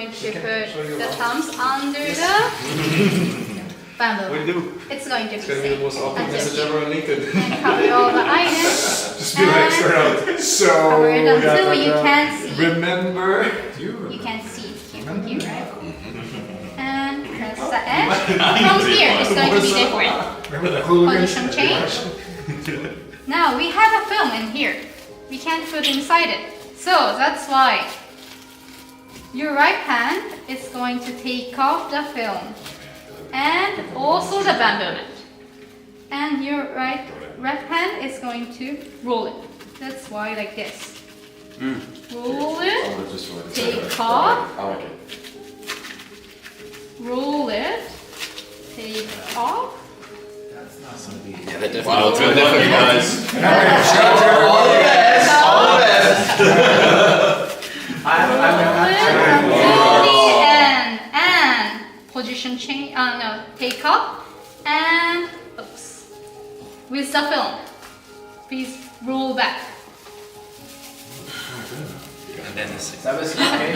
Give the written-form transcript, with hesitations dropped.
going to put the thumbs under the bamboo. What do you do? It's going to be It's going to be the most awkward message ever on LinkedIn. And cover all the items. Just be like, start out. So, Cover it until you can't see. Remember. You can't see here, right? And press the edge. From here, it's going to be different. Remember the hooligans? Position change. Now we have a film in here. We can't put inside it. So that's why your right hand is going to take off the film and also the bamboo net. And your left hand is going to roll it. That's why like this. Roll it, take off, roll it, take off. Yeah, that definitely looks good, guys. All the best! All the best! Roll it until the end. And position change, no, take off and oops. With the film. Please roll back. And then the That was okay.